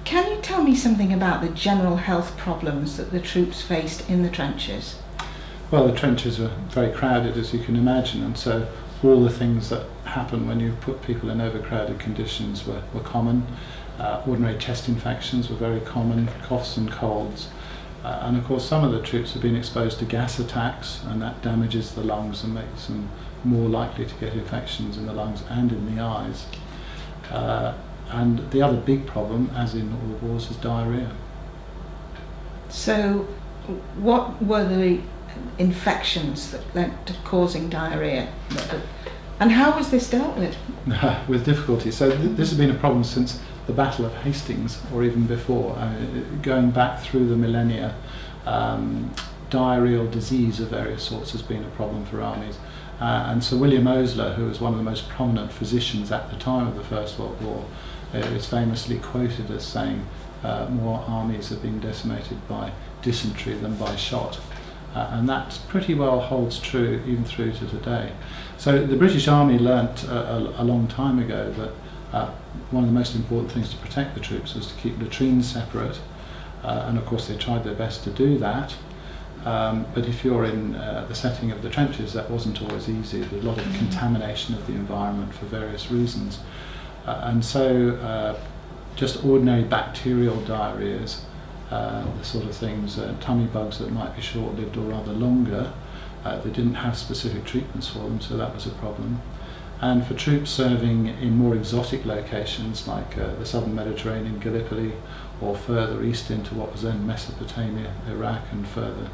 Can you tell me something about the general health problems that the troops faced in the trenches? Well, the trenches were very crowded, as you can imagine, and so all the things that happen when you put people in overcrowded conditions were common. Ordinary chest infections were very common, coughs and colds. And of course some of the troops have been exposed to gas attacks, and that damages the lungs and makes them more likely to get infections in the lungs and in the eyes. And the other big problem, as in all wars, is diarrhoea. So what were the infections that led to causing diarrhoea? And how was this dealt with? With difficulty. So this has been a problem since the Battle of Hastings, or even before. Going back through the millennia, diarrheal disease of various sorts has been a problem for armies. And Sir William Osler, who was one of the most prominent physicians at the time of the First World War, is famously quoted as saying more armies have been decimated by dysentery than by shot. And that pretty well holds true even through to today. So the British Army learnt a long time ago that one of the most important things to protect the troops was to keep latrines separate, and of course they tried their best to do that. But if you're in the setting of the trenches, that wasn't always easy. There was a lot of contamination of the environment for various reasons. And so just ordinary bacterial diarrheas, the sort of things, tummy bugs that might be short-lived or rather longer, they didn't have specific treatments for them, so that was a problem. And for troops serving in more exotic locations like the southern Mediterranean, Gallipoli, or further east into what was then Mesopotamia, Iraq and further,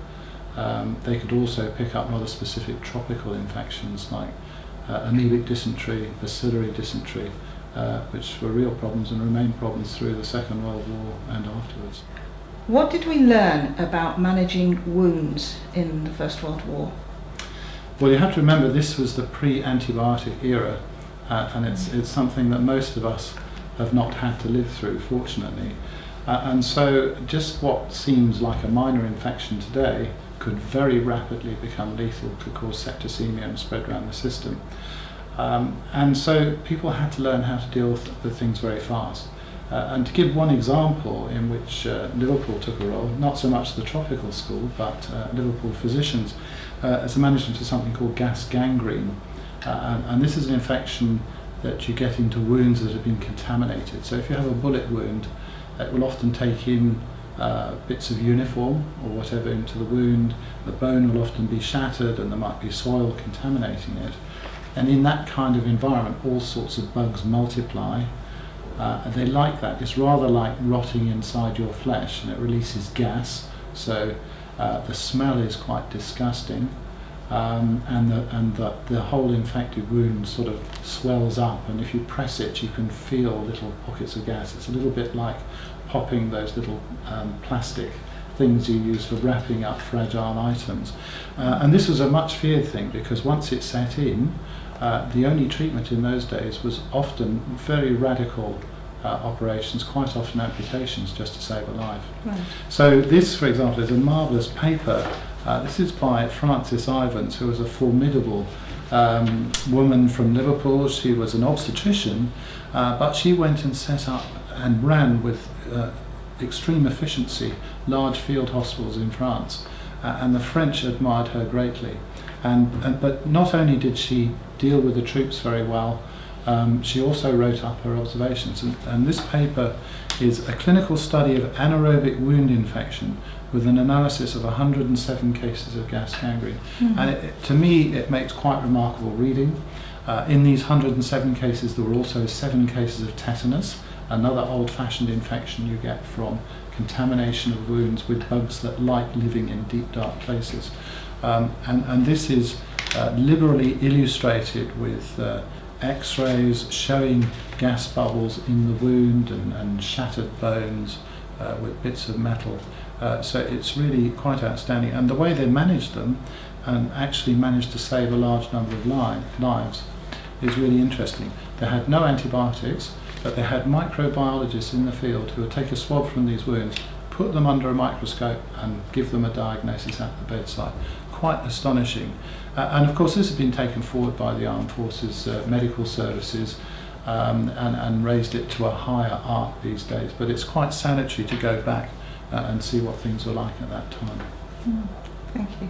they could also pick up rather specific tropical infections like amoebic dysentery, bacillary dysentery, which were real problems and remained problems through the Second World War and afterwards. What did we learn about managing wounds in the First World War? Well, you have to remember this was the pre-antibiotic era, and it's something that most of us have not had to live through, fortunately. And so just what seems like a minor infection today could very rapidly become lethal, could cause septicemia and spread around the system. And so people had to learn how to deal with things very fast. And to give one example in which Liverpool took a role, not so much the tropical school, but Liverpool physicians, as the management of something called gas gangrene. And this is an infection that you get into wounds that have been contaminated. So if you have a bullet wound, it will often take in bits of uniform or whatever into the wound. The bone will often be shattered and there might be soil contaminating it. And in that kind of environment, all sorts of bugs multiply. They like that. It's rather like rotting inside your flesh, and it releases gas, so the smell is quite disgusting, and the whole infected wound sort of swells up, and if you press it you can feel little pockets of gas. It's a little bit like popping those little plastic things you use for wrapping up fragile items. And this was a much feared thing, because once it set in, the only treatment in those days was often very radical operations, quite often amputations, just to save a life. Right. So this, for example, is a marvellous paper. This is by Frances Ivans, who was a formidable woman from Liverpool. She was an obstetrician, but she went and set up and ran with extreme efficiency large field hospitals in France, and the French admired her greatly. But not only did she deal with the troops very well, she also wrote up her observations, and this paper is a clinical study of anaerobic wound infection with an analysis of 107 cases of gas gangrene. Mm-hmm. And to me it makes quite remarkable reading. In these 107 cases there were also 7 cases of tetanus, another old-fashioned infection you get from contamination of wounds with bugs that like living in deep dark places. And this is liberally illustrated with x-rays showing gas bubbles in the wound and shattered bones with bits of metal. So it's really quite outstanding. And the way they managed them and actually managed to save a large number of lives is really interesting. They had no antibiotics, but they had microbiologists in the field who would take a swab from these wounds, put them under a microscope and give them a diagnosis at the bedside. Quite astonishing. And of course this has been taken forward by the armed forces medical services, and raised it to a higher art these days. But it's quite sanitary to go back and see what things were like at that time. Thank you.